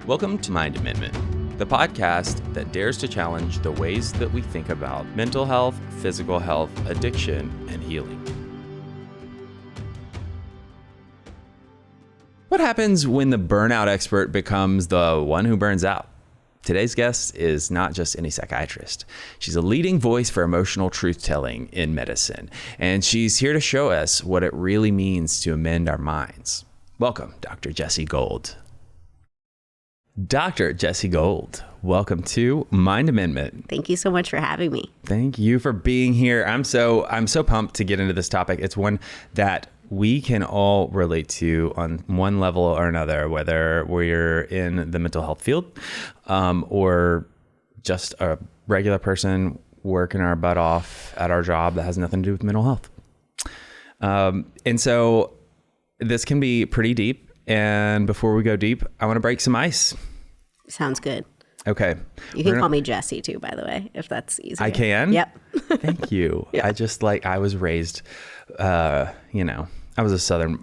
Welcome to Mind Amendment, the podcast that dares to challenge the ways that we think about mental health, physical health, addiction, and healing. What happens when the burnout expert becomes the one who burns out? Today's guest is not just any psychiatrist. She's a leading voice for emotional truth-telling in medicine, and she's here to show us what it really means to amend our minds. Welcome, Dr. Jessi Gold. Dr. Jessi Gold, welcome to Mind Amendment. Thank you so much for having me. Thank you for being here. I'm so pumped to get into this topic. It's one that we can all relate to on one level or another, whether we're in the mental health field or just a regular person working our butt off at our job that has nothing to do with mental health. And so this can be pretty deep. And before we go deep, I want to break some ice. Sounds good. Okay. You can call me Jessi too, by the way, if that's easier. I can? Yep. Thank you. Yeah. I was raised, I was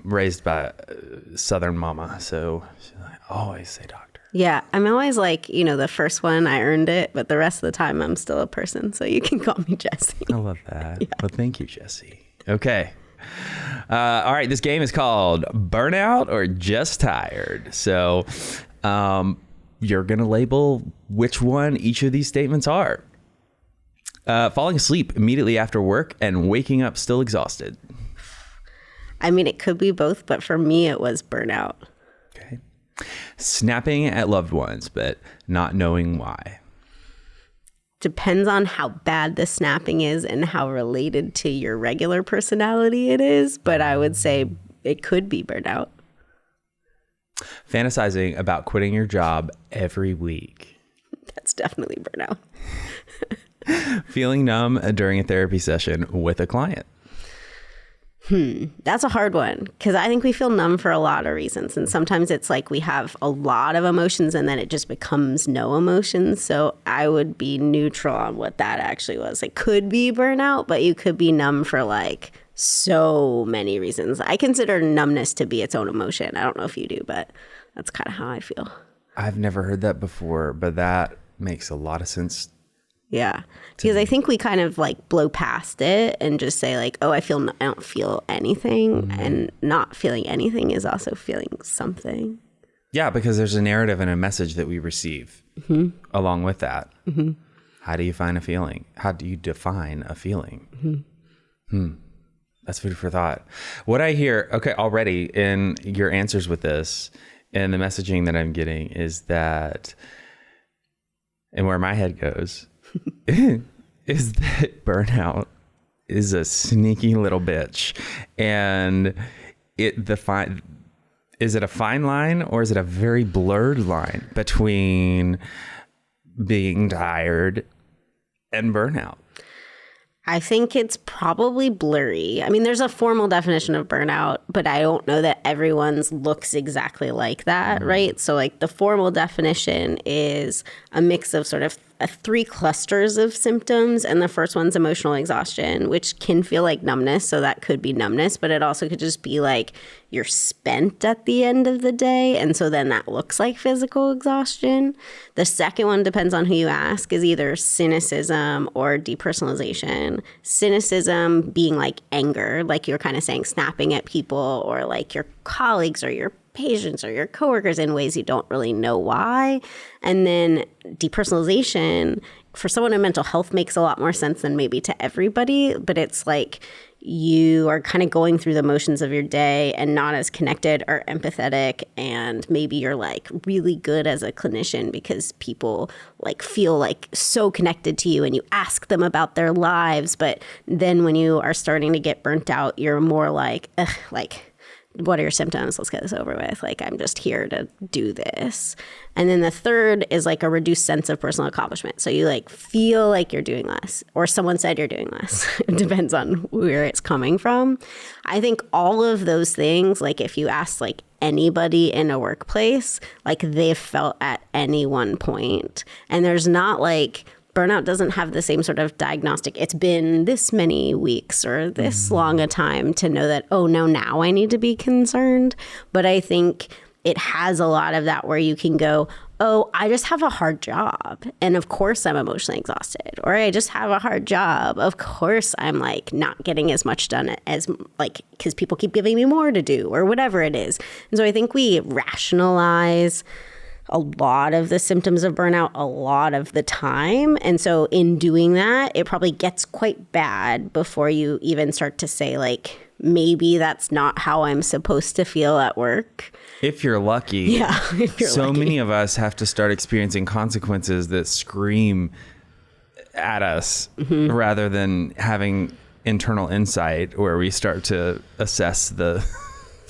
raised by a Southern mama. So I always say doctor. Yeah. I'm always like, the first one, I earned it, but the rest of the time I'm still a person. So you can call me Jessi. I love that. Yeah. Well, thank you, Jessi. Okay. All right. This game is called Burnout or Just Tired. So you're going to label which one each of these statements are. Falling asleep immediately after work and waking up still exhausted. I mean, it could be both, but for me, it was burnout. Okay. Snapping at loved ones, but not knowing why. Depends on how bad the snapping is and how related to your regular personality it is, but I would say it could be burnout. Fantasizing about quitting your job every week. That's definitely burnout. Feeling numb during a therapy session with a client. That's a hard one because I think we feel numb for a lot of reasons. And sometimes it's like we have a lot of emotions and then it just becomes no emotions. So I would be neutral on what that actually was. It could be burnout, but you could be numb for like so many reasons. I consider numbness to be its own emotion. I don't know if you do, but that's kind of how I feel. I've never heard that before, but that makes a lot of sense. Yeah, because I think we kind of like blow past it and just say like, oh, I don't feel anything. Mm-hmm. And not feeling anything is also feeling something. Yeah, because there's a narrative and a message that we receive along with that. Mm-hmm. How do you find a feeling? How do you define a feeling? Mm-hmm. That's food for thought. What I hear, already in your answers with this and the messaging that I'm getting is that, and where my head goes, is that burnout is a sneaky little bitch. And is it a fine line or is it a very blurred line between being tired and burnout? I think it's probably blurry. I mean, there's a formal definition of burnout, but I don't know that everyone's looks exactly like that, right? So like the formal definition is a mix of sort of 3 clusters of symptoms. And the first one's emotional exhaustion, which can feel like numbness. So that could be numbness, but it also could just be like you're spent at the end of the day. And so then that looks like physical exhaustion. The second one, depends on who you ask, is either cynicism or depersonalization. Cynicism being like anger, like you're kind of saying snapping at people or like your colleagues or your patients or your coworkers in ways you don't really know why. And then depersonalization for someone in mental health makes a lot more sense than maybe to everybody, but it's like you are kind of going through the motions of your day and not as connected or empathetic, and maybe you're like really good as a clinician because people like feel like so connected to you and you ask them about their lives, but then when you are starting to get burnt out, you're more like, what are your symptoms? Let's get this over with. Like, I'm just here to do this. And then the third is like a reduced sense of personal accomplishment. So you like feel like you're doing less, or someone said you're doing less. It depends on where it's coming from. I think all of those things, like if you ask like anybody in a workplace, like they've felt at any one point. And there's not like, burnout doesn't have the same sort of diagnostic, it's been this many weeks or this long a time to know that, oh, no, now I need to be concerned. But I think it has a lot of that where you can go, oh, I just have a hard job. And of course I'm emotionally exhausted. Or I just have a hard job. Of course I'm like not getting as much done as like, because people keep giving me more to do or whatever it is. And so I think we rationalize a lot of the symptoms of burnout a lot of the time. And so in doing that, it probably gets quite bad before you even start to say like, maybe that's not how I'm supposed to feel at work. If you're lucky. Yeah. If you're so lucky. Many of us have to start experiencing consequences that scream at us rather than having internal insight where we start to assess the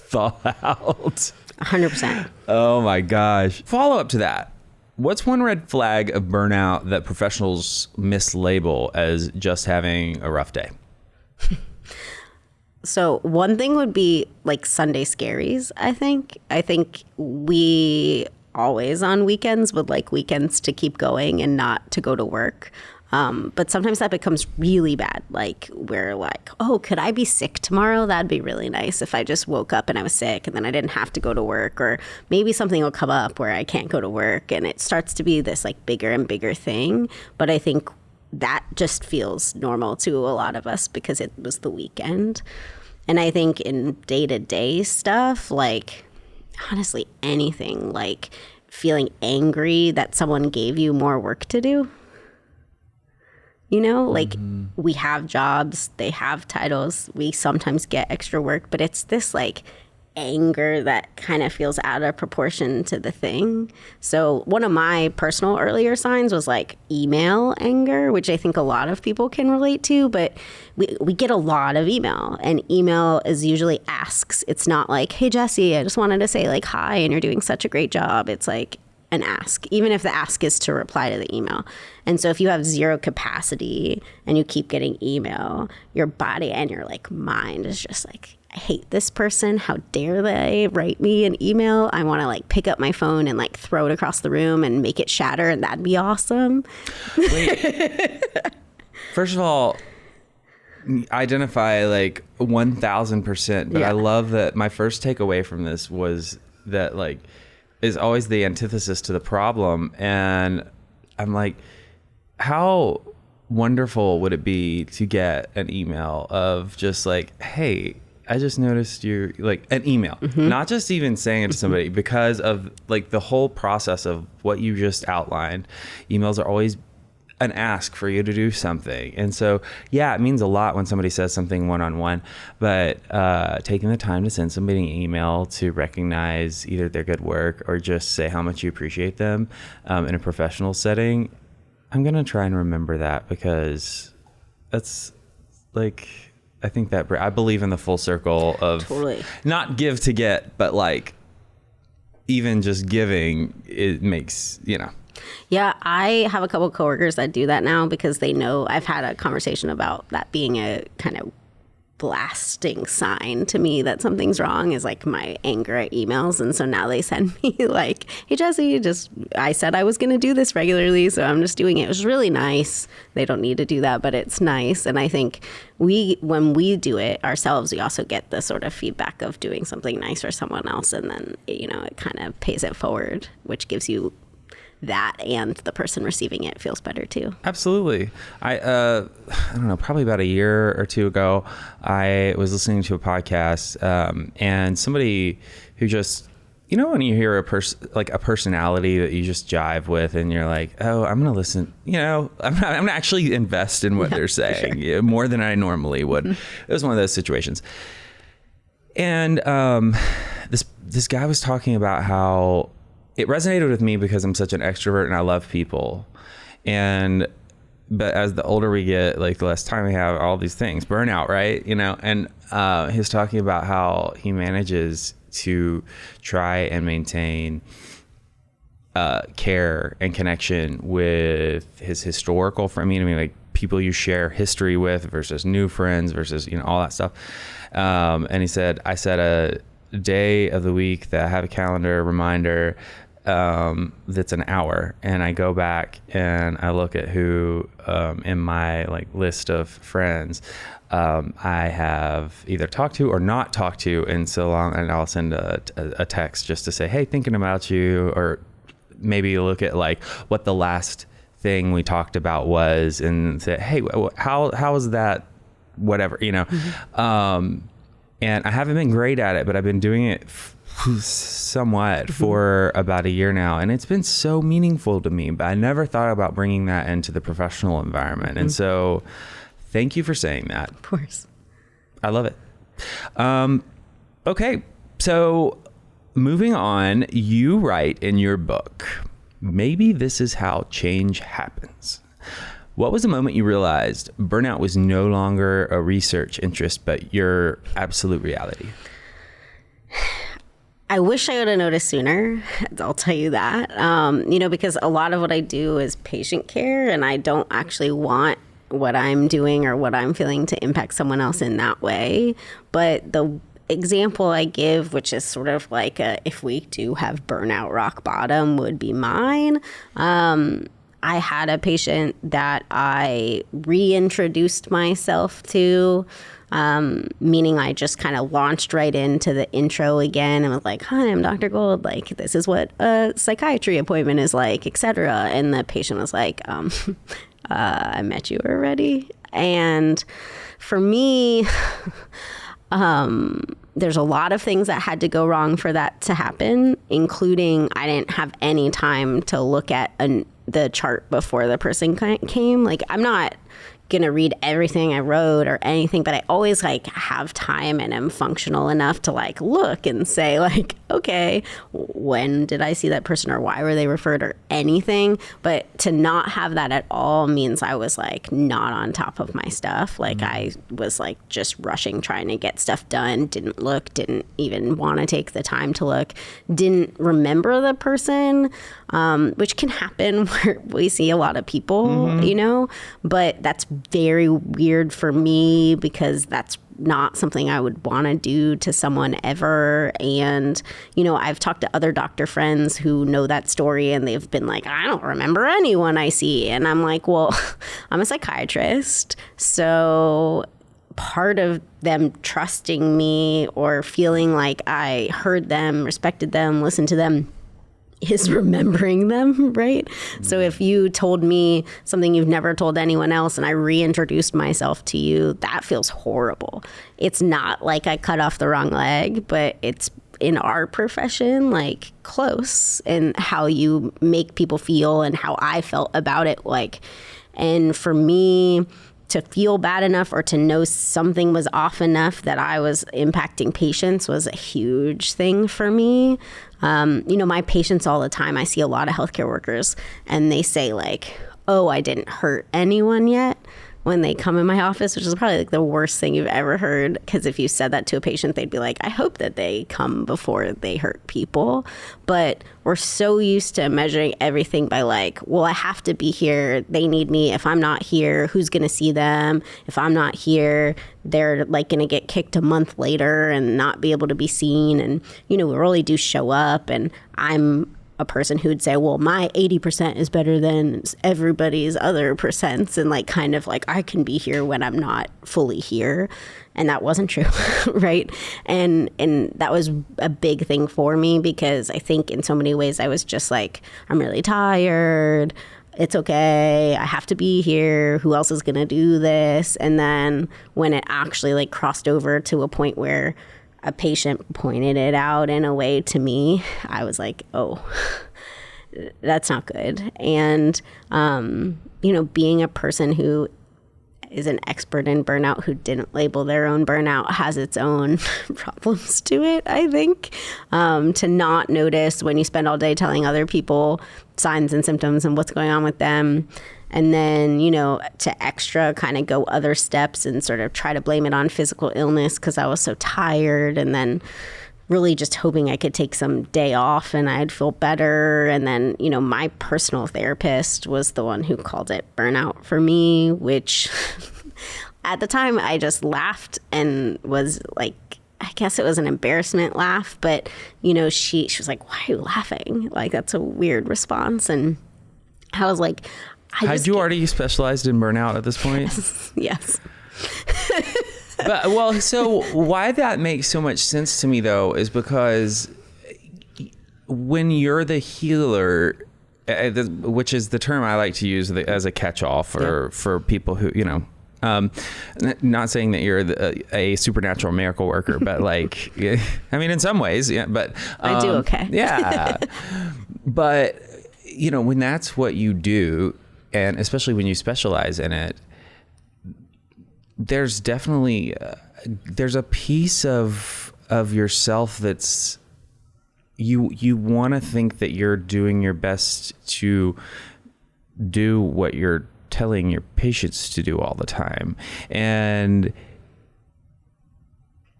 fallout. 100%. Oh my gosh. Follow up to that. What's one red flag of burnout that professionals mislabel as just having a rough day? So one thing would be like Sunday scaries, I think. I think we always on weekends would like weekends to keep going and not to go to work. But sometimes that becomes really bad. Like we're like, oh, could I be sick tomorrow? That'd be really nice if I just woke up and I was sick and then I didn't have to go to work. Or maybe something will come up where I can't go to work. And it starts to be this like bigger and bigger thing. But I think that just feels normal to a lot of us because it was the weekend. And I think in day-to-day stuff, like honestly anything, like feeling angry that someone gave you more work to do. You know, like we have jobs, they have titles, we sometimes get extra work, but it's this like anger that kind of feels out of proportion to the thing. So one of my personal earlier signs was like email anger, which I think a lot of people can relate to, but we get a lot of email, and email is usually asks. It's not like, hey, Jessi, I just wanted to say like hi and you're doing such a great job. It's like an ask, even if the ask is to reply to the email. And so if you have zero capacity and you keep getting email, your body and your like mind is just like, I hate this person. How dare they write me an email? I want to like pick up my phone and like throw it across the room and make it shatter, and that'd be awesome. Wait. First of all, identify like 1,000%. But yeah. I love that my first takeaway from this was that like is always the antithesis to the problem. And I'm like, how wonderful would it be to get an email of just like, hey, I just noticed you, like an email, not just even saying it to somebody, because of like the whole process of what you just outlined. Emails are always an ask for you to do something. And so, yeah, it means a lot when somebody says something one-on-one, but taking the time to send somebody an email to recognize either their good work or just say how much you appreciate them in a professional setting, I'm going to try and remember that, because that's like, I think that I believe in the full circle of not give to get, but like even just giving, it makes, you know. Yeah, I have a couple of coworkers that do that now because they know I've had a conversation about that being a kind of blasting sign to me that something's wrong, is like my anger at emails. And so now they send me like, hey, Jessi, I said I was going to do this regularly, so I'm just doing it. It was really nice. They don't need to do that, but it's nice. And I think when we do it ourselves, we also get the sort of feedback of doing something nice for someone else. And then, you know, it kind of pays it forward, which gives you that, and the person receiving it feels better too. Absolutely. I don't know, probably about a year or two ago, I was listening to a podcast and somebody who just, you know, when you hear a personality that you just jive with and you're like, oh, I'm going to listen, you know, I'm going to actually invest in what they're saying, sure, more than I normally would. It was one of those situations. And this guy was talking about how it resonated with me because I'm such an extrovert and I love people. But as the older we get, like the less time we have, all these things, burnout, right? You know, and he was talking about how he manages to try and maintain care and connection with his historical friends. I mean, like people you share history with versus new friends versus, you know, all that stuff. And he said, I set a day of the week that I have a calendar reminder that's an hour, and I go back and I look at who in my like list of friends I have either talked to or not talked to in so long, and I'll send a text just to say, hey, thinking about you, or maybe look at like what the last thing we talked about was and say, hey, how is that, whatever, you know. And I haven't been great at it, but I've been doing it somewhat for about a year now, and it's been so meaningful to me. But I never thought about bringing that into the professional environment. And so thank you for saying that. Of course. I love it. Okay, so moving on, you write in your book, maybe this is how change happens. What was the moment you realized burnout was no longer a research interest, but your absolute reality? I wish I would have noticed sooner. I'll tell you that. Because a lot of what I do is patient care, and I don't actually want what I'm doing or what I'm feeling to impact someone else in that way. But the example I give, which is sort of like if we do have burnout rock bottom, would be mine. I had a patient that I reintroduced myself to, meaning I just kind of launched right into the intro again and was like, hi, I'm Dr. Gold. Like, this is what a psychiatry appointment is like, etc. And the patient was like, I met you already. And for me, there's a lot of things that had to go wrong for that to happen, including I didn't have any time to look at the chart before the person came. Like, I'm not going to read everything I wrote or anything, but I always like have time and am functional enough to like look and say like, okay, when did I see that person or why were they referred or anything? But to not have that at all means I was like not on top of my stuff. Like I was like just rushing, trying to get stuff done, didn't look, didn't even want to take the time to look, didn't remember the person, which can happen where we see a lot of people, you know, but that's very weird for me because that's not something I would want to do to someone ever. And, you know, I've talked to other doctor friends who know that story and they've been like, I don't remember anyone I see. And I'm like, well, I'm a psychiatrist. So part of them trusting me or feeling like I heard them, respected them, listened to them is remembering them, right? So if you told me something you've never told anyone else and I reintroduced myself to you, that feels horrible. It's not like I cut off the wrong leg, but it's in our profession, like close in how you make people feel and how I felt about it. Like, and for me to feel bad enough or to know something was off enough that I was impacting patients was a huge thing for me. You know, my patients all the time, I see a lot of healthcare workers and they say like, oh, I didn't hurt anyone yet when they come in my office, which is probably like the worst thing you've ever heard. Because if you said that to a patient, they'd be like, I hope that they come before they hurt people. But we're so used to measuring everything by like, well, I have to be here. They need me. If I'm not here, who's going to see them? If I'm not here, they're like going to get kicked a month later and not be able to be seen. And, you know, we really do show up. And I'm a person who'd say, well, my 80% is better than everybody's other percents. And like, kind of like, I can be here when I'm not fully here. And that wasn't true, right? And that was a big thing for me because I think in so many ways I was just like, I'm really tired. It's okay. I have to be here. Who else is going to do this? And then when it actually like crossed over to a point where a patient pointed it out in a way to me, I was like, oh, that's not good. And, you know, being a person who is an expert in burnout who didn't label their own burnout has its own problems to it, I think. To not notice when you spend all day telling other people signs and symptoms and what's going on with them. And then, you know, to extra kind of go other steps and sort of try to blame it on physical illness because I was so tired, and then really just hoping I could take some day off and I'd feel better. And then, you know, my personal therapist was the one who called it burnout for me, which at the time I just laughed and was like, I guess it was an embarrassment laugh, but, you know, she was like, why are you laughing? Like, that's a weird response. And I was like, had you already specialized in burnout at this point? Yes. But, well, so why that makes so much sense to me, though, is because when you're the healer, which is the term I like to use as a catch-all for people who, you know, not saying that you're a supernatural miracle worker, but like, I mean, in some ways, yeah, but I do okay. Yeah. But, you know, when that's what you do, and especially when you specialize in it, there's definitely, there's a piece of yourself that's, you want to think that you're doing your best to do what you're telling your patients to do all the time. And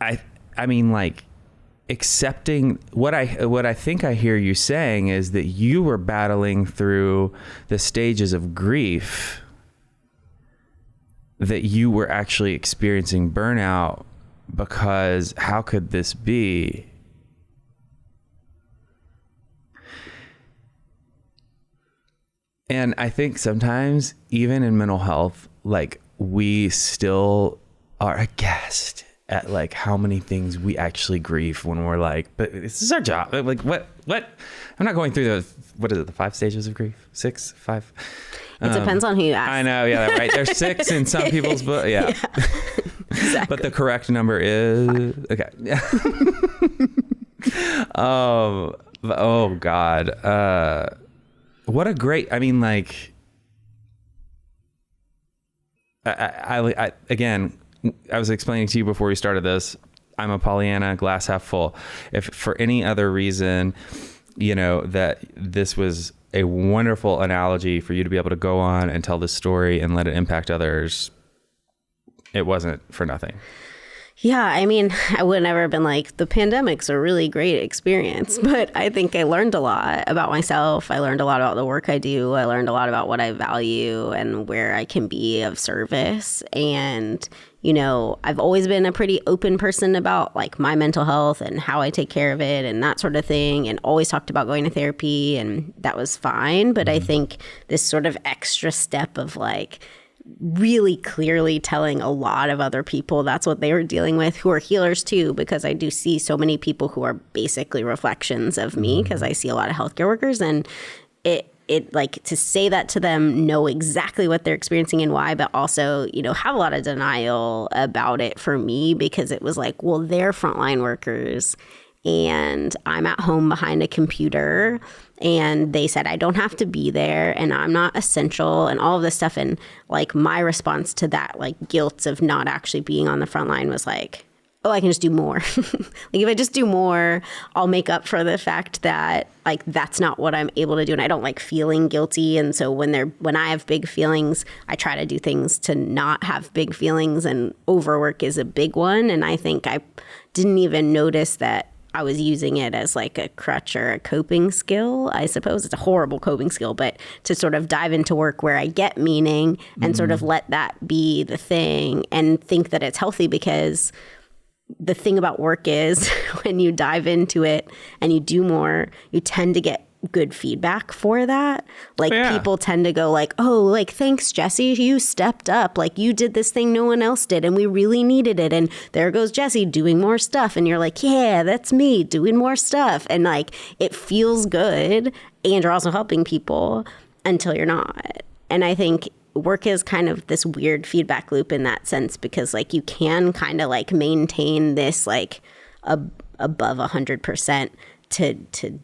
I mean, like, accepting what I think I hear you saying is that you were battling through the stages of grief, that you were actually experiencing burnout, because how could this be? And I think sometimes, even in mental health, like, we still are aghast at like how many things we actually grieve when we're like, but this is our job. Like, what? I'm not going through the 5 stages of grief? 6, 5? It depends on who you ask. I know, yeah, right. There's 6 in some people's book. Yeah. Exactly. But the correct number is 5. Okay. Oh God. What a great, I mean, like, I again, I was explaining to you before we started this, I'm a Pollyanna, glass half full. If for any other reason, you know, that this was a wonderful analogy for you to be able to go on and tell this story and let it impact others, it wasn't for nothing. Yeah, I mean, I would never have been like, the pandemic's a really great experience, but I think I learned a lot about myself. I learned a lot about the work I do. I learned a lot about what I value and where I can be of service. And, you know, I've always been a pretty open person about like my mental health and how I take care of it and that sort of thing, and always talked about going to therapy, and that was fine. But I think this sort of extra step of like, really clearly telling a lot of other people that's what they were dealing with, who are healers too, because I do see so many people who are basically reflections of me, because I see a lot of healthcare workers, and it like, to say that to them, know exactly what they're experiencing and why, but also, you know, have a lot of denial about it for me, because it was like, well, they're frontline workers and I'm at home behind a computer, and they said I don't have to be there and I'm not essential and all of this stuff. And like, my response to that, like, guilt of not actually being on the front line was like, oh, I can just do more. Like, if I just do more, I'll make up for the fact that like, that's not what I'm able to do. And I don't like feeling guilty. And so when I have big feelings, I try to do things to not have big feelings, and overwork is a big one. And I think I didn't even notice that I was using it as like a crutch or a coping skill. I suppose it's a horrible coping skill, but to sort of dive into work where I get meaning and sort of let that be the thing and think that it's healthy, because the thing about work is when you dive into it and you do more, you tend to get good feedback for that. Like, people tend to go like, oh, like, thanks, Jessi, you stepped up. Like, you did this thing no one else did and we really needed it. And there goes Jessi doing more stuff. And you're like, yeah, that's me doing more stuff. And like, it feels good. And you're also helping people until you're not. And I think work is kind of this weird feedback loop in that sense, because like, you can kind of like maintain this like above 100% to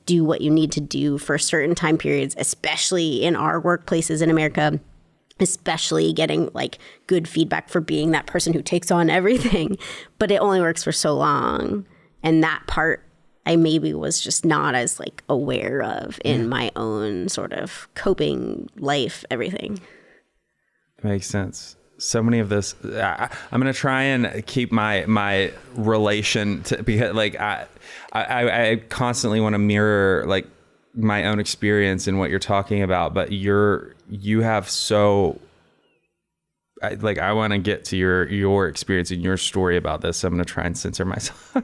do what you need to do for certain time periods, especially in our workplaces in America, especially getting like good feedback for being that person who takes on everything. But it only works for so long. And that part I maybe was just not as like aware of in my own sort of coping life, everything. Makes sense. So many of this, I'm going to try and keep my relation to, because like I constantly want to mirror like my own experience in what you're talking about, but you have so, I want to get to your experience and your story about this. So I'm going to try and censor myself.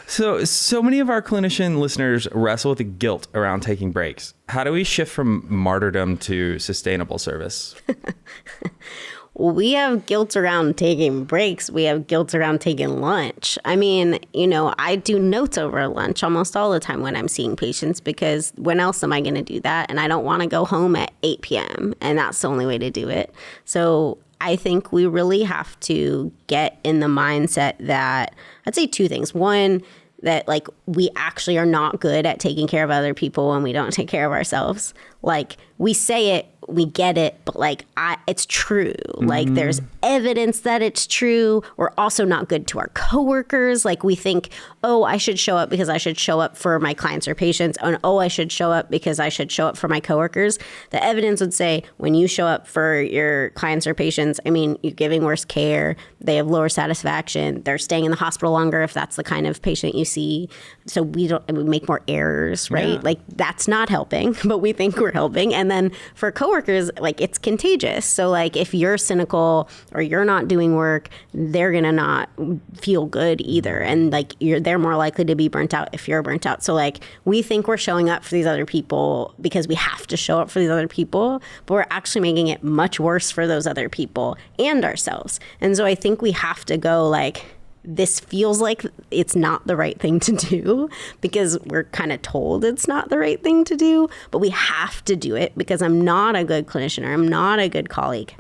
So many of our clinician listeners wrestle with the guilt around taking breaks. How do we shift from martyrdom to sustainable service? we have guilt around taking breaks. We have guilt around taking lunch. I mean, I do notes over lunch almost all the time when I'm seeing patients, because when else am I going to do that? And I don't want to go home at 8 p.m. and that's the only way to do it. So I think we really have to get in the mindset that, I'd say two things. One, that like we actually are not good at taking care of other people when we don't take care of ourselves. Like we say it, we get it, but like it's true. Like there's evidence that it's true. We're also not good to our coworkers. Like we think, oh, I should show up because I should show up for my clients or patients. And oh, I should show up because I should show up for my coworkers. The evidence would say when you show up for your clients or patients, I mean, you're giving worse care. They have lower satisfaction. They're staying in the hospital longer if that's the kind of patient you see. So we make more errors, right? Yeah. Like that's not helping, but we think we're helping. And then for coworkers, like it's contagious. So like if you're cynical or you're not doing work, they're gonna not feel good either. And like they're more likely to be burnt out if you're burnt out. So like we think we're showing up for these other people because we have to show up for these other people, but we're actually making it much worse for those other people and ourselves. And so I think we have to go like, this feels like it's not the right thing to do because we're kind of told it's not the right thing to do, but we have to do it because I'm not a good clinician or I'm not a good colleague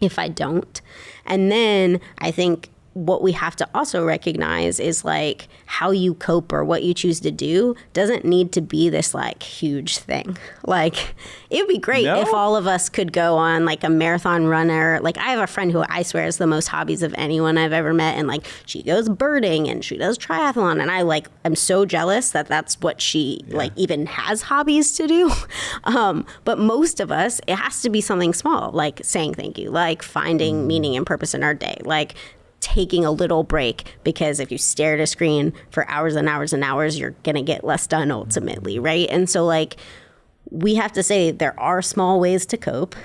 if I don't. And then I think what we have to also recognize is like how you cope or what you choose to do doesn't need to be this like huge thing. Like it'd be great if all of us could go on like a marathon runner. Like I have a friend who I swear has the most hobbies of anyone I've ever met. And like she goes birding and she does triathlon. And I'm so jealous that that's what she like even has hobbies to do. But most of us, it has to be something small, like saying thank you, like finding meaning and purpose in our day, like taking a little break, because if you stare at a screen for hours and hours and hours, you're going to get less done ultimately, right? And so like we have to say there are small ways to cope,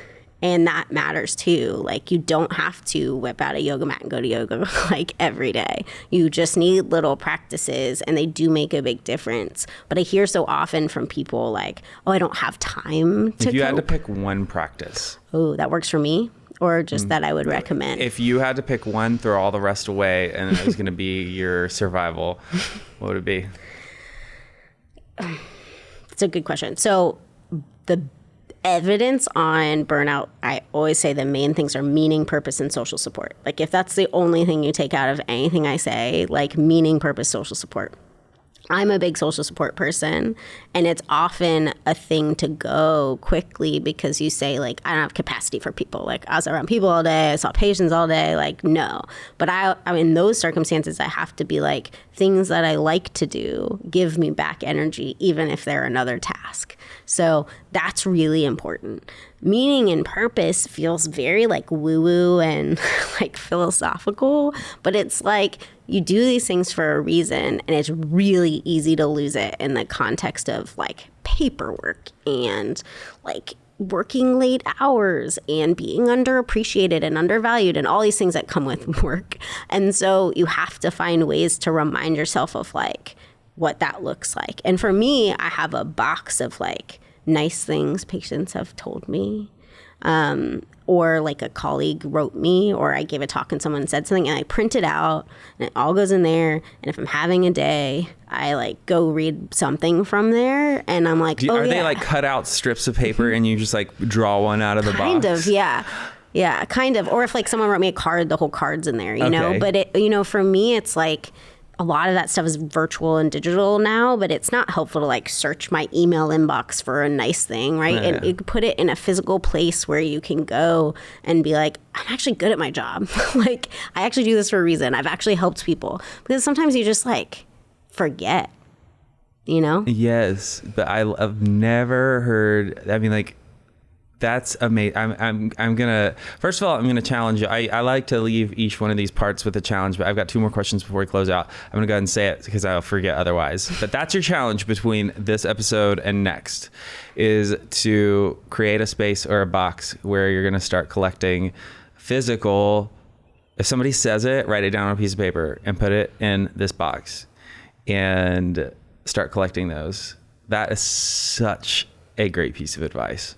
and that matters too. Like you don't have to whip out a yoga mat and go to yoga like every day. You just need little practices, and they do make a big difference. But I hear so often from people like, oh, I don't have time to If you cope. had to pick one practice. Oh, that works for me? Or just that I would recommend? If you had to pick one, throw all the rest away, and it was going to be your survival, what would it be? It's a good question. So the evidence on burnout, I always say the main things are meaning, purpose, and social support. Like if that's the only thing you take out of anything I say, like meaning, purpose, social support. I'm a big social support person, and it's often a thing to go quickly because you say like, I don't have capacity for people. Like I was around people all day, I saw patients all day, like no. But I in those circumstances, I have to be like, things that I like to do give me back energy, even if they're another task. So that's really important. Meaning and purpose feels very like woo-woo and like philosophical, but it's like you do these things for a reason, and it's really easy to lose it in the context of like paperwork and like working late hours and being underappreciated and undervalued and all these things that come with work. And so you have to find ways to remind yourself of like what that looks like. And for me, I have a box of like nice things patients have told me, or like a colleague wrote me, or I gave a talk and someone said something, and I print it out and it all goes in there. And if I'm having a day, I like go read something from there, and I'm like, Are they like cut out strips of paper and you just like draw one out of the box? Kind of, yeah. Yeah, kind of. Or if like someone wrote me a card, the whole card's in there, you know? But it, for me, it's like, a lot of that stuff is virtual and digital now, but it's not helpful to like search my email inbox for a nice thing, right? And you could put it in a physical place where you can go and be like, I'm actually good at my job. Like, I actually do this for a reason. I've actually helped people. Because sometimes you just like forget, you know? Yes, but I've never heard, I mean, like, that's amazing. I'm gonna, first of all, I'm gonna challenge you. I like to leave each one of these parts with a challenge, but I've got 2 more questions before we close out. I'm gonna go ahead and say it because I'll forget otherwise. But that's your challenge between this episode and next, is to create a space or a box where you're gonna start collecting physical. If somebody says it, write it down on a piece of paper and put it in this box and start collecting those. That is such a great piece of advice.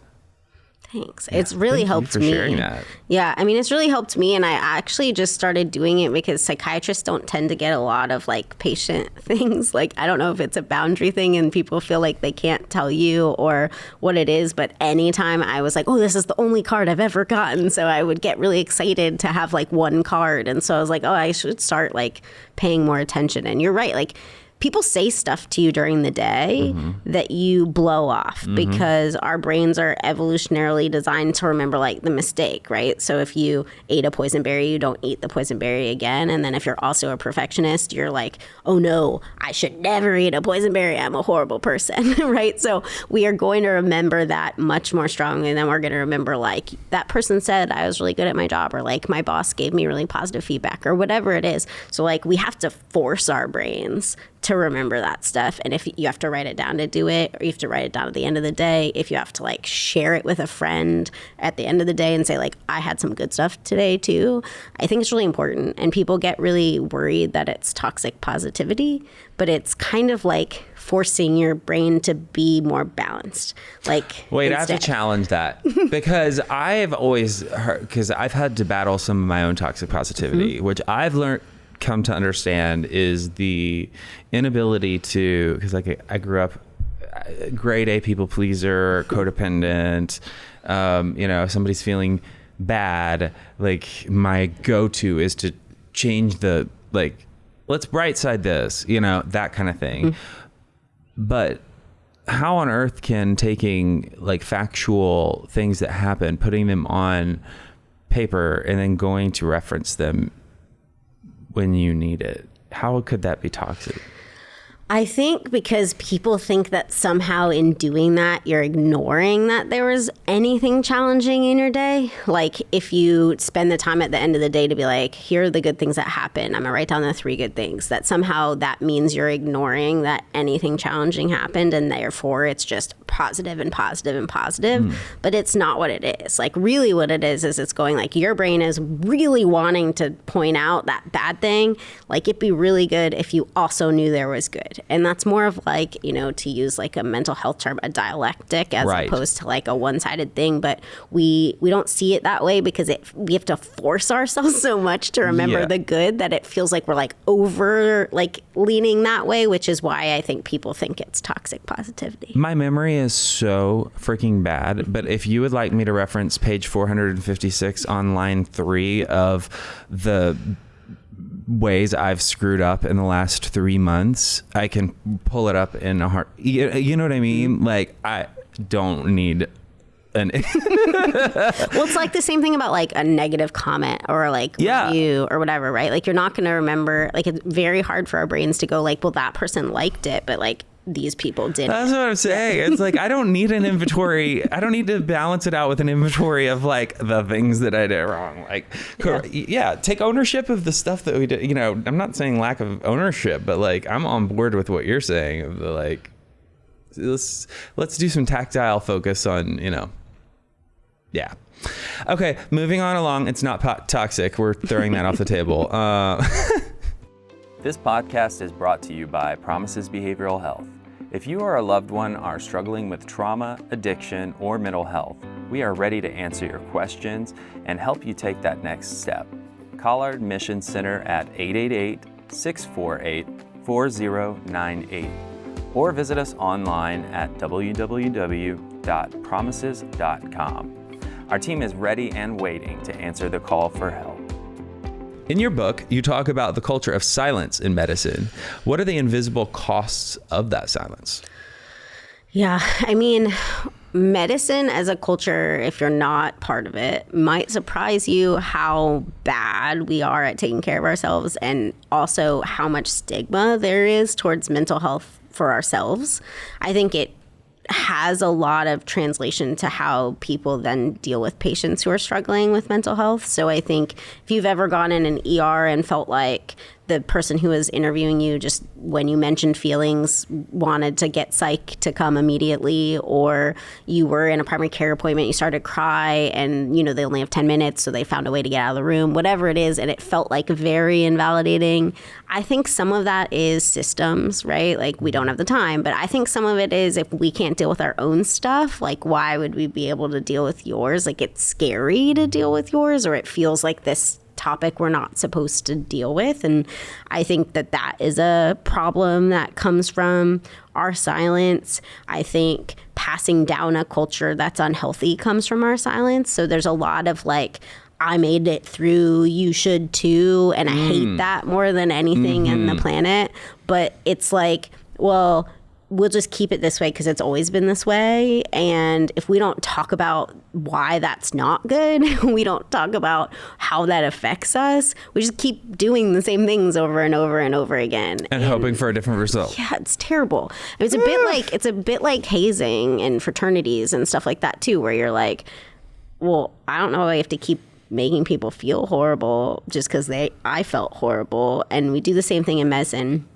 Thanks. It's really helped me. Sharing that. Yeah, I mean, it's really helped me, and I actually just started doing it because psychiatrists don't tend to get a lot of like patient things. Like, I don't know if it's a boundary thing and people feel like they can't tell you or what it is, but anytime I was like, oh, this is the only card I've ever gotten, so I would get really excited to have like one card, and so I was like, oh, I should start like paying more attention. And you're right, like, people say stuff to you during the day that you blow off because our brains are evolutionarily designed to remember like the mistake, right? So if you ate a poison berry, you don't eat the poison berry again. And then if you're also a perfectionist, you're like, oh no, I should never eat a poison berry. I'm a horrible person, right? So we are going to remember that much more strongly than we're going to remember like that person said I was really good at my job, or like my boss gave me really positive feedback, or whatever it is. So like we have to force our brains to remember that stuff. And if you have to write it down to do it, or you have to write it down at the end of the day, if you have to like share it with a friend at the end of the day and say like, I had some good stuff today too, I think it's really important. And people get really worried that it's toxic positivity, but it's kind of like forcing your brain to be more balanced. Like, wait, I have to challenge that because I've always heard, because I've had to battle some of my own toxic positivity, which I've come to understand is the inability to, because like I grew up grade A people pleaser, codependent, if somebody's feeling bad, like my go-to is to change the, like, let's bright side this, that kind of thing. But how on earth can taking like factual things that happen, putting them on paper and then going to reference them when you need it, how could that be toxic? I think because people think that somehow in doing that, you're ignoring that there was anything challenging in your day. Like if you spend the time at the end of the day to be like, here are the good things that happened, I'm gonna write down the 3 good things, that somehow that means you're ignoring that anything challenging happened, and therefore it's just positive and positive and positive. But it's not what it is. Like really what it is it's going like your brain is really wanting to point out that bad thing. Like it'd be really good if you also knew there was good. And that's more of like, to use like a mental health term, a dialectic, as opposed to like a one-sided thing. But we don't see it that way because we have to force ourselves so much to remember the good that it feels like we're like over like leaning that way, which is why I think people think it's toxic positivity. My memory is so freaking bad, but if you would like me to reference page 456 on line 3 of the ways I've screwed up in the last 3 months, I can pull it up in a heart. You know what I mean? Like I don't need an well, it's like the same thing about like a negative comment or like review or whatever, right? Like you're not going to remember, like it's very hard for our brains to go like, well, that person liked it, but like these people didn't. That's what I'm saying. It's like, I don't need an inventory. I don't need to balance it out with an inventory of like the things that I did wrong. Like, take ownership of the stuff that we did. I'm not saying lack of ownership, but like, I'm on board with what you're saying of the like, let's do some tactile focus on, yeah. Okay. Moving on along. It's not toxic. We're throwing that off the table. This podcast is brought to you by Promises Behavioral Health. If you or a loved one are struggling with trauma, addiction, or mental health, we are ready to answer your questions and help you take that next step. Call our admissions center at 888-648-4098 or visit us online at www.promises.com. Our team is ready and waiting to answer the call for help. In your book, you talk about the culture of silence in medicine. What are the invisible costs of that silence? Yeah, I mean, medicine as a culture, if you're not part of it, might surprise you how bad we are at taking care of ourselves, and also how much stigma there is towards mental health for ourselves. I think it has a lot of translation to how people then deal with patients who are struggling with mental health. So I think if you've ever gone in an ER and felt like the person who was interviewing you, just when you mentioned feelings, wanted to get psych to come immediately, or you were in a primary care appointment, you started to cry and, you know, they only have 10 minutes, so they found a way to get out of the room, whatever it is, and it felt like very invalidating. I think some of that is systems, right? Like, we don't have the time, but I think some of it is if we can't deal with our own stuff, like, why would we be able to deal with yours? Like, it's scary to deal with yours, or it feels like this topic we're not supposed to deal with. And I think that that is a problem that comes from our silence. I think passing down a culture that's unhealthy comes from our silence. So there's a lot of like, I made it through, you should too. And I hate that more than anything in the planet. But it's like, well, we'll just keep it this way because it's always been this way. And if we don't talk about why that's not good, we don't talk about how that affects us, we just keep doing the same things over and over and over again. And hoping for a different result. Yeah, it's terrible. It's a bit like hazing and fraternities and stuff like that too, where you're like, well, I don't know, I have to keep making people feel horrible just because I felt horrible. And we do the same thing in medicine.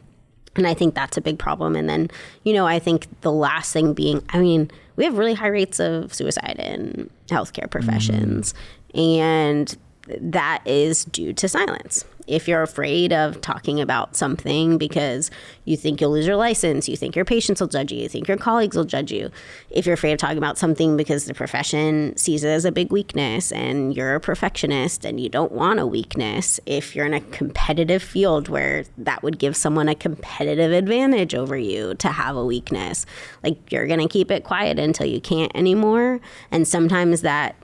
And I think that's a big problem. And then, you know, I think the last thing being, I mean, we have really high rates of suicide in healthcare professions. And that is due to silence. If you're afraid of talking about something because you think you'll lose your license, you think your patients will judge you think your colleagues will judge you. If you're afraid of talking about something because the profession sees it as a big weakness and you're a perfectionist and you don't want a weakness. If you're in a competitive field where that would give someone a competitive advantage over you to have a weakness, like, you're going to keep it quiet until you can't anymore. And sometimes that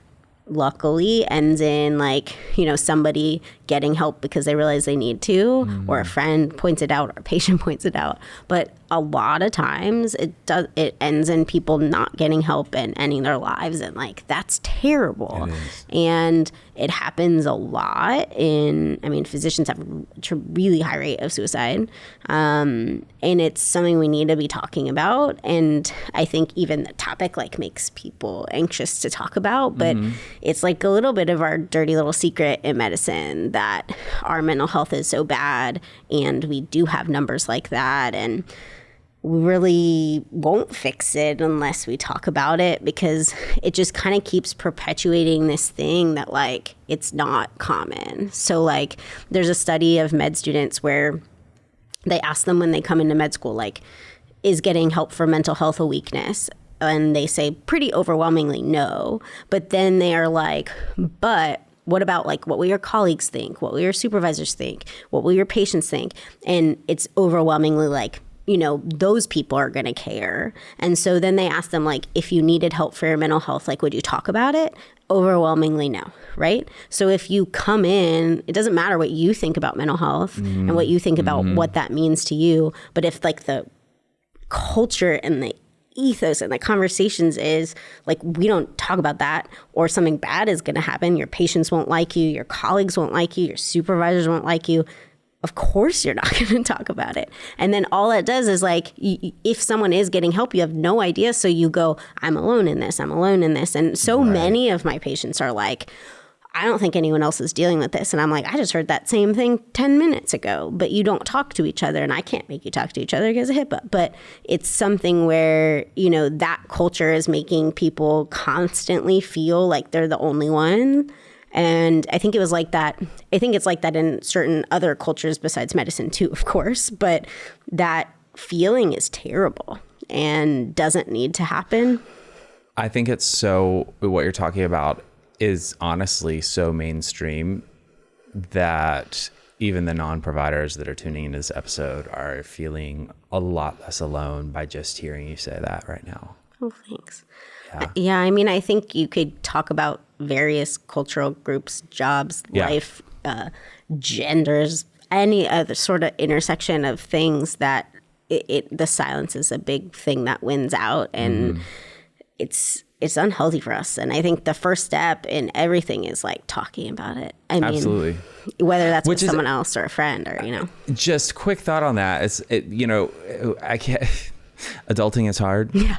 luckily ends in, like, you know, somebody getting help because they realize they need to, or a friend points it out, or a patient points it out. But a lot of times it ends in people not getting help and ending their lives, and like, that's terrible. And it happens a lot physicians have a really high rate of suicide, and it's something we need to be talking about. And I think even the topic like makes people anxious to talk about, but it's like a little bit of our dirty little secret in medicine that our mental health is so bad, and we do have numbers like that, and we really won't fix it unless we talk about it, because it just kind of keeps perpetuating this thing that, like, it's not common. So, like, there's a study of med students where they ask them when they come into med school, like, is getting help for mental health a weakness? And they say pretty overwhelmingly no. But then they are like, but what about, like, what will your colleagues think? What will your supervisors think? What will your patients think? And it's overwhelmingly like, you know, those people are going to care. And so then they ask them, like, if you needed help for your mental health, like, would you talk about it? Overwhelmingly no, right? So if you come in, it doesn't matter what you think about mental health and what you think about what that means to you. But if, like, the culture and the ethos and the conversations is like, we don't talk about that, or something bad is going to happen, your patients won't like you, your colleagues won't like you, your supervisors won't like you, of course you're not going to talk about it. And then all it does is, like, if someone is getting help, you have no idea. So you go, I'm alone in this. I'm alone in this. And so many of my patients are like, I don't think anyone else is dealing with this. And I'm like, I just heard that same thing 10 minutes ago, but you don't talk to each other, and I can't make you talk to each other because of HIPAA. But it's something where, you know, that culture is making people constantly feel like they're the only one. And I think it was like that. I think it's like that in certain other cultures besides medicine too, of course. But that feeling is terrible and doesn't need to happen. I think it's so, what you're talking about is honestly so mainstream that even the non-providers that are tuning into this episode are feeling a lot less alone by just hearing you say that right now. Oh, thanks. Yeah, I mean, I think you could talk about various cultural groups, jobs, life, genders, any other sort of intersection of things that the silence is a big thing that wins out, and it's unhealthy for us. And I think the first step in everything is, like, talking about it. I mean, absolutely. Whether that's with someone else or a friend, or, you know. Just quick thought on that. I can't. Adulting is hard. Yeah.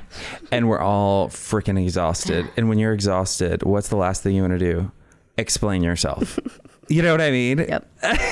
And we're all freaking exhausted. And when you're exhausted, what's the last thing you want to do? Explain yourself. You know what I mean? Yep.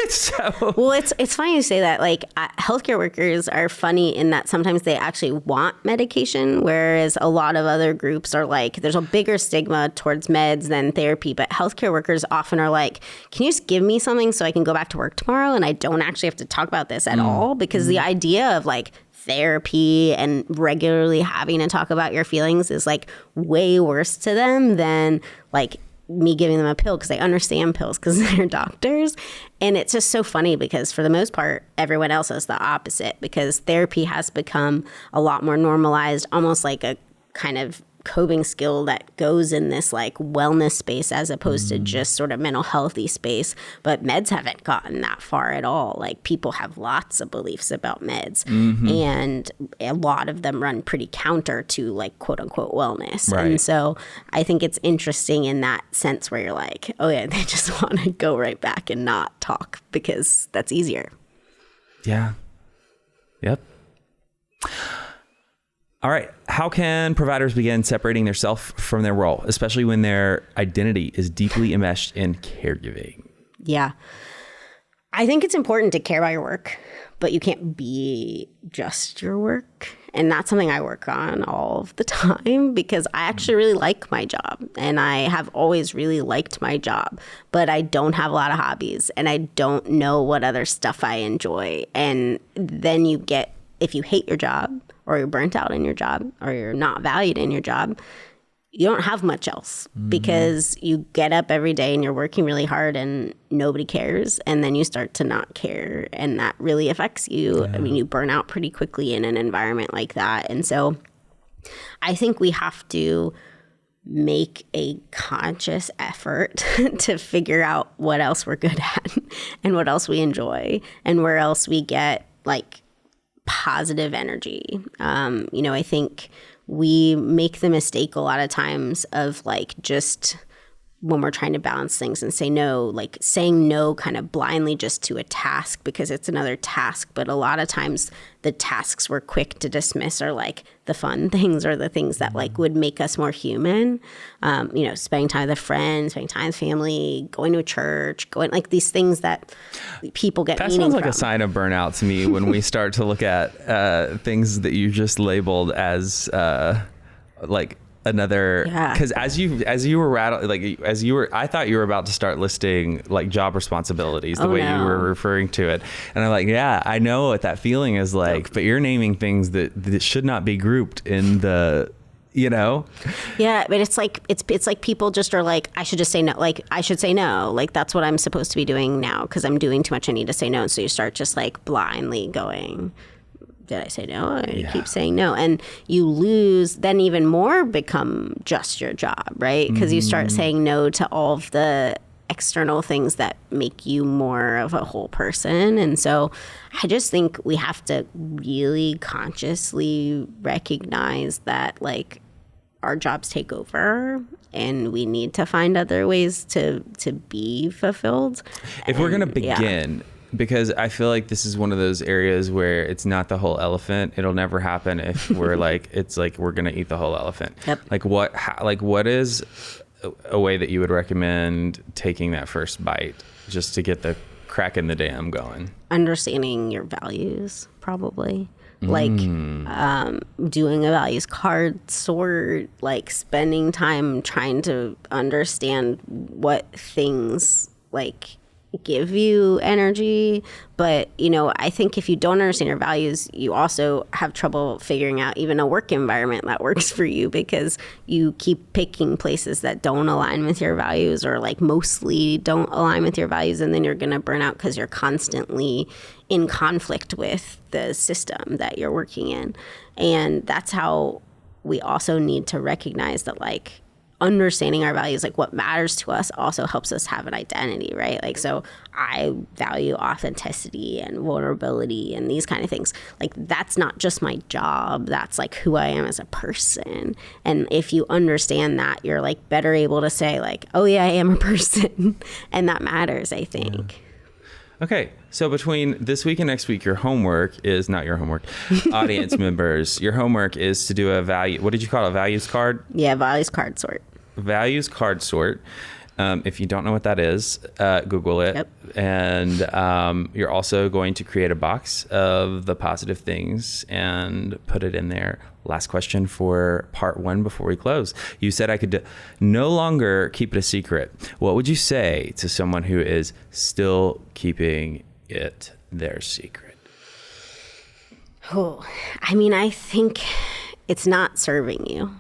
So well, it's funny you say that. Like healthcare workers are funny in that sometimes they actually want medication, whereas a lot of other groups are like, there's a bigger stigma towards meds than therapy. But healthcare workers often are like, can you just give me something so I can go back to work tomorrow and I don't actually have to talk about this at all? Because the idea of like therapy and regularly having to talk about your feelings is like way worse to them than like me giving them a pill, because they understand pills because they're doctors. And it's just so funny because for the most part, everyone else is the opposite, because therapy has become a lot more normalized, almost like a kind of coping skill that goes in this like wellness space as opposed to just sort of mental healthy space. But meds haven't gotten that far at all. Like people have lots of beliefs about meds, and a lot of them run pretty counter to like quote unquote wellness. Right. And so I think it's interesting in that sense where you're like, oh yeah, they just want to go right back and not talk because that's easier. Yeah. Yep. All right. How can providers begin separating their self from their role, especially when their identity is deeply enmeshed in caregiving? Yeah. I think it's important to care about your work, but you can't be just your work. And that's something I work on all of the time, because I actually really like my job and I have always really liked my job, but I don't have a lot of hobbies and I don't know what other stuff I enjoy. And then you get, if you hate your job, or you're burnt out in your job, or you're not valued in your job, you don't have much else, because you get up every day and you're working really hard and nobody cares. And then you start to not care, and that really affects you. Yeah. I mean, you burn out pretty quickly in an environment like that. And so I think we have to make a conscious effort to figure out what else we're good at and what else we enjoy and where else we get like positive energy. I think we make the mistake a lot of times of like just when we're trying to balance things and say no, like saying no kind of blindly just to a task because it's another task. But a lot of times the tasks we're quick to dismiss are like the fun things or the things that like would make us more human. Spending time with a friend, spending time with family, going to a church, going like these things that people get meaning from. That sounds like a sign of burnout to me when we start to look at things that you just labeled as like another, because as you were I thought you were about to start listing like job responsibilities the way you were referring to it, and I'm like, yeah, I know what that feeling is like, but you're naming things that should not be grouped in the, Yeah, but it's like people just are like, I should just say no. Like I should say no. Like that's what I'm supposed to be doing now because I'm doing too much. I need to say no. And so you start just like blindly going, did I say no? I keep saying no. And you lose, then even more become just your job, right? Because you start saying no to all of the external things that make you more of a whole person. And so I just think we have to really consciously recognize that like our jobs take over and we need to find other ways to be fulfilled. If we're going to begin... Because I feel like this is one of those areas where it's not the whole elephant. It'll never happen if we're like, it's like we're going to eat the whole elephant. Yep. Like what is a way that you would recommend taking that first bite just to get the crack in the dam going? Understanding your values, probably. Like doing a values card sort, like spending time trying to understand what things like give you energy. But I think if you don't understand your values, you also have trouble figuring out even a work environment that works for you, because you keep picking places that don't align with your values or like mostly don't align with your values, and then you're going to burn out because you're constantly in conflict with the system that you're working in. And that's how we also need to recognize that like understanding our values, like what matters to us, also helps us have an identity, right? Like, so I value authenticity and vulnerability and these kind of things. Like, that's not just my job. That's like who I am as a person. And if you understand that, you're like better able to say like, oh yeah, I am a person. And that matters, I think. Yeah. Okay, so between this week and next week, your homework is not your homework. Audience members, your homework is to do a value. What did you call it? A values card? Yeah, values card sort. Values card sort. If you don't know what that is, Google it. Yep. And you're also going to create a box of the positive things and put it in there. Last question for part 1 before we close. You said I could no longer keep it a secret. What would you say to someone who is still keeping it their secret? Oh, I mean, I think it's not serving you,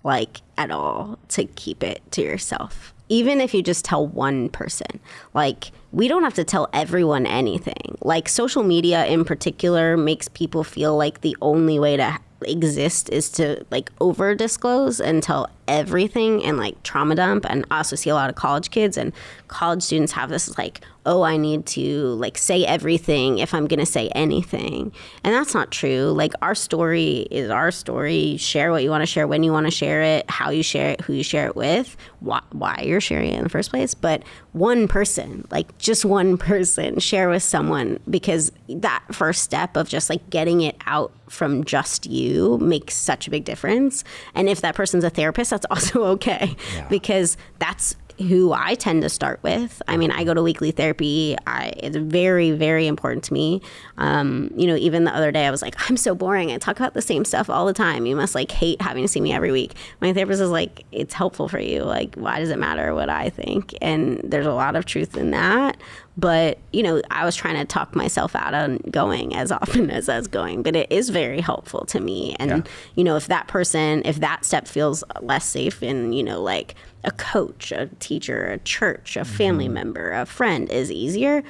like, at all to keep it to yourself. Even if you just tell one person, like, we don't have to tell everyone anything. Like, social media in particular makes people feel like the only way to exist is to, like, over disclose and tell everything and, like, trauma dump. And I also see a lot of college kids, and college students have this, like, oh, I need to, like, say everything if I'm going to say anything. And that's not true. Like, our story is our story. Share what you want to share, when you want to share it, how you share it, who you share it with, why you're sharing it in the first place. But one person, like, just one person, share with someone, because that first step of just, like, getting it out from just you makes such a big difference. And if that person's a therapist, that's also okay, because that's who I tend to start with. I mean, I go to weekly therapy. It's very, very important to me. Even the other day I was like, I'm so boring. I talk about the same stuff all the time. You must, like, hate having to see me every week. My therapist is like, it's helpful for you. Like, why does it matter what I think? And there's a lot of truth in that. But, I was trying to talk myself out of going as often as I was going. But it is very helpful to me. And, if that step feels less safe in, like a coach, a teacher, a church, a family member, a friend is easier,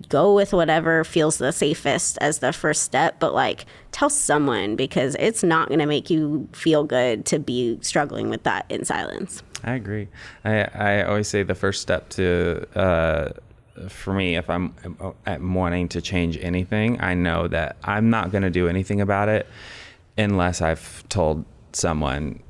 go with whatever feels the safest as the first step. But, like, tell someone, because it's not going to make you feel good to be struggling with that in silence. I agree. I always say the first step to... for me, if I'm wanting to change anything, I know that I'm not going to do anything about it unless I've told someone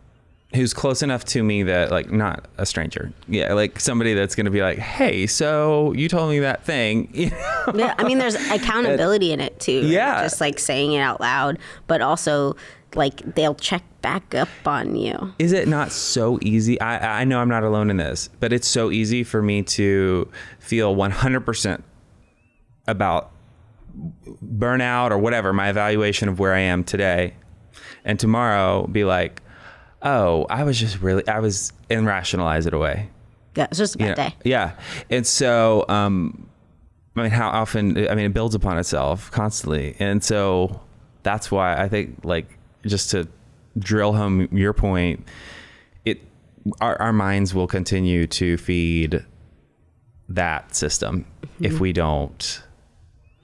who's close enough to me that, like, not a stranger. Yeah, like somebody that's going to be like, hey, so you told me that thing. Yeah, I mean, there's accountability in it too. Right? Yeah. Just, like, saying it out loud, but also, like, they'll check back up on you. Is it not so easy? I know I'm not alone in this, but it's so easy for me to feel 100% about burnout or whatever, my evaluation of where I am today, and tomorrow be like, oh, and rationalize it away. Yeah, it's just a bad day. Yeah. And so, how often, it builds upon itself constantly. And so that's why I think, like, just to drill home your point, our minds will continue to feed that system if we don't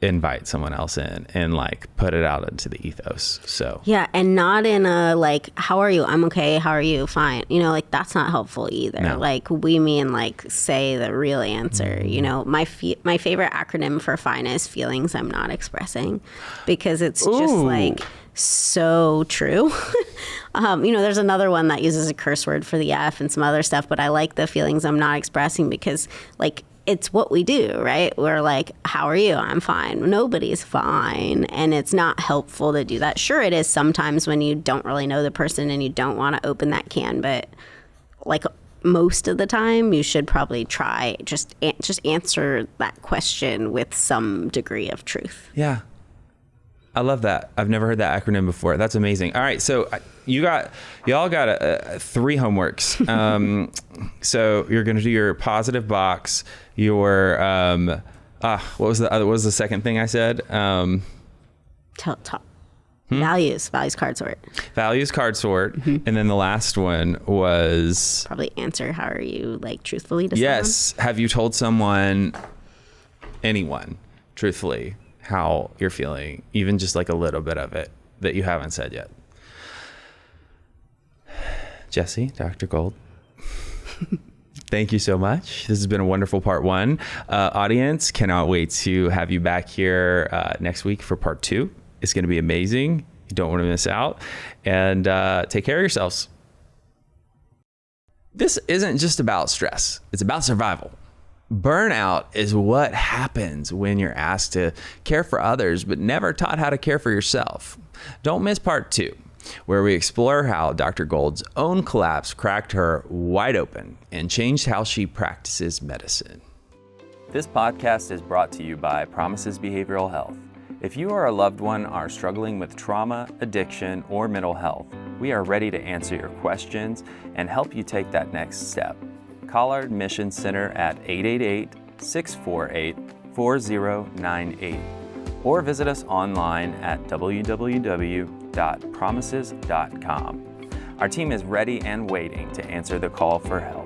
invite someone else in and, like, put it out into the ethos. So yeah, and not in a, like, how are you? I'm okay. How are you? Fine. Like, that's not helpful either. No. Like, we mean, like, say the real answer. My favorite acronym for fine is feelings I'm not expressing, because it's just like so true. There's another one that uses a curse word for the F and some other stuff, but I like the feelings I'm not expressing because, like, it's what we do, right? We're like, how are you? I'm fine. Nobody's fine. And it's not helpful to do that. Sure, it is sometimes when you don't really know the person and you don't want to open that can, but, like, most of the time you should probably try just answer that question with some degree of truth. Yeah. I love that. I've never heard that acronym before. That's amazing. All right. So y'all got 3 homeworks. So you're going to do your positive box, your, what was the second thing I said? Values card sort. Values card sort. And then the last one was probably answer, how are you, like, truthfully to someone? Yes. Have you told anyone, truthfully, how you're feeling, even just, like, a little bit of it that you haven't said yet? Jessi, Dr. Gold, thank you so much. This has been a wonderful part 1. Audience, cannot wait to have you back here next week for part 2. It's going to be amazing. You don't want to miss out. And take care of yourselves. This isn't just about stress. It's about survival. Burnout is what happens when you're asked to care for others, but never taught how to care for yourself. Don't miss part 2. where we explore how Dr. Gold's own collapse cracked her wide open and changed how she practices medicine. This podcast is brought to you by Promises Behavioral Health. If you or a loved one are struggling with trauma, addiction, or mental health, we are ready to answer your questions and help you take that next step. Call our admission center at 888-648-4098 or visit us online at www.promises.com. Our team is ready and waiting to answer the call for help.